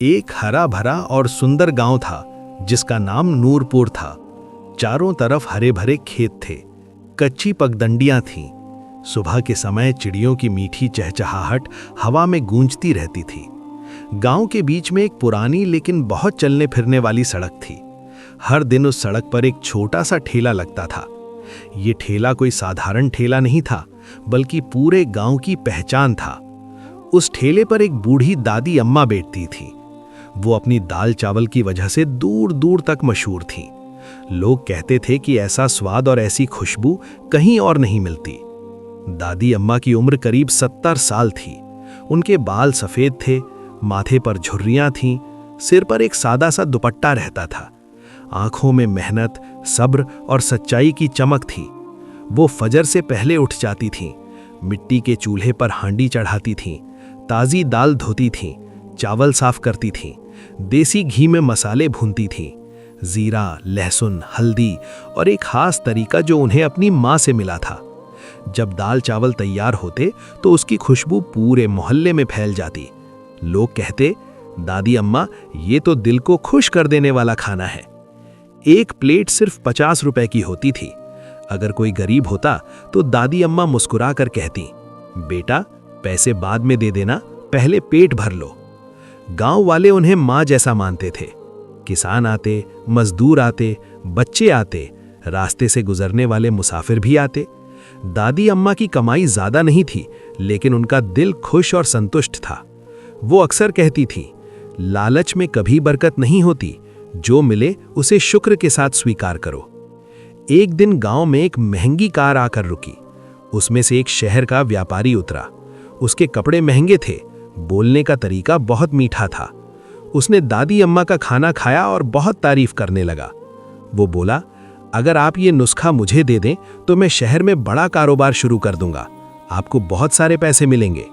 एक हरा भरा और सुंदर गांव था जिसका नाम नूरपुर था। चारों तरफ हरे भरे खेत थे, कच्ची पगडंडियां थीं। सुबह के समय चिड़ियों की मीठी चहचहाहट हवा में गूंजती रहती थी। गांव के बीच में एक पुरानी लेकिन बहुत चलने फिरने वाली सड़क थी। हर दिन उस सड़क पर एक छोटा सा ठेला लगता था। ये ठेला कोई साधारण ठेला नहीं था, बल्कि पूरे गांव की पहचान था। उस ठेले पर एक बूढ़ी दादी अम्मा बैठती थी। वो अपनी दाल चावल की वजह से दूर दूर तक मशहूर थीं। लोग कहते थे कि ऐसा स्वाद और ऐसी खुशबू कहीं और नहीं मिलती। दादी अम्मा की उम्र करीब 70 साल थी। उनके बाल सफ़ेद थे, माथे पर झुर्रियां थीं, सिर पर एक सादा सा दुपट्टा रहता था। आंखों में मेहनत, सब्र और सच्चाई की चमक थी। वो फजर से पहले उठ जाती थीं, मिट्टी के चूल्हे पर हांडी चढ़ाती थीं, ताज़ी दाल धोती थीं, चावल साफ करती थीं, देसी घी में मसाले भूनती थीं। जीरा, लहसुन, हल्दी और एक खास तरीका जो उन्हें अपनी माँ से मिला था। जब दाल चावल तैयार होते तो उसकी खुशबू पूरे मोहल्ले में फैल जाती। लोग कहते, दादी अम्मा, ये तो दिल को खुश कर देने वाला खाना है। एक प्लेट सिर्फ 50 रुपए की होती थी। अगर कोई गरीब होता तो दादी अम्मा मुस्कुरा कर कहती, बेटा, पैसे बाद में दे देना, पहले पेट भर लो। गांव वाले उन्हें माँ जैसा मानते थे। किसान आते, मजदूर आते, बच्चे आते, रास्ते से गुजरने वाले मुसाफिर भी आते। दादी अम्मा की कमाई ज्यादा नहीं थी, लेकिन उनका दिल खुश और संतुष्ट था। वो अक्सर कहती थी, लालच में कभी बरकत नहीं होती, जो मिले उसे शुक्र के साथ स्वीकार करो। एक दिन गांव में एक महंगी कार आकर रुकी। उसमें से एक शहर का व्यापारी उतरा। उसके कपड़े महंगे थे, बोलने का तरीका बहुत मीठा था। उसने दादी अम्मा का खाना खाया और बहुत तारीफ करने लगा। वो बोला, अगर आप ये नुस्खा मुझे दे दें तो मैं शहर में बड़ा कारोबार शुरू कर दूंगा, आपको बहुत सारे पैसे मिलेंगे।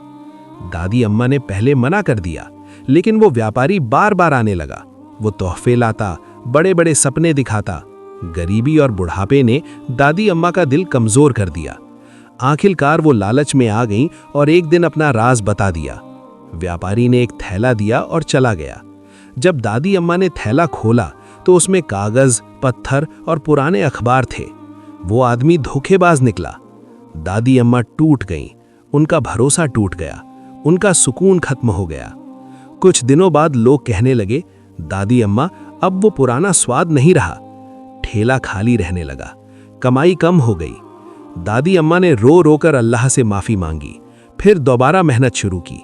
दादी अम्मा ने पहले मना कर दिया, लेकिन वो व्यापारी बार बार आने लगा। वो तोहफे लाता, बड़े बड़े सपने दिखाता। गरीबी और बुढ़ापे ने दादी अम्मा का दिल कमजोर कर दिया। आखिरकार वो लालच में आ गईं और एक दिन अपना राज बता दिया। व्यापारी ने एक थैला दिया और चला गया। जब दादी अम्मा ने थैला खोला तो उसमें कागज, पत्थर और पुराने अखबार थे। वो आदमी धोखेबाज निकला। दादी अम्मा टूट गईं, उनका भरोसा टूट गया, उनका सुकून खत्म हो गया। कुछ दिनों बाद लोग कहने लगे, दादी अम्मा, अब वो पुराना स्वाद नहीं रहा। ठेला खाली रहने लगा, कमाई कम हो गई। दादी अम्मा ने रो रो कर अल्लाह से माफी मांगी, फिर दोबारा मेहनत शुरू की।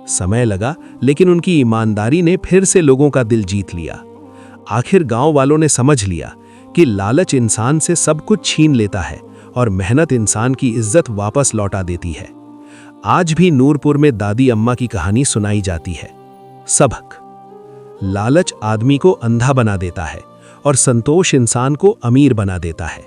समय लगा, लेकिन उनकी ईमानदारी ने फिर से लोगों का दिल जीत लिया। आखिर गांव वालों ने समझ लिया कि लालच इंसान से सब कुछ छीन लेता है और मेहनत इंसान की इज्जत वापस लौटा देती है। आज भी नूरपुर में दादी अम्मा की कहानी सुनाई जाती है। सबक: लालच आदमी को अंधा बना देता है और संतोष इंसान को अमीर बना देता है।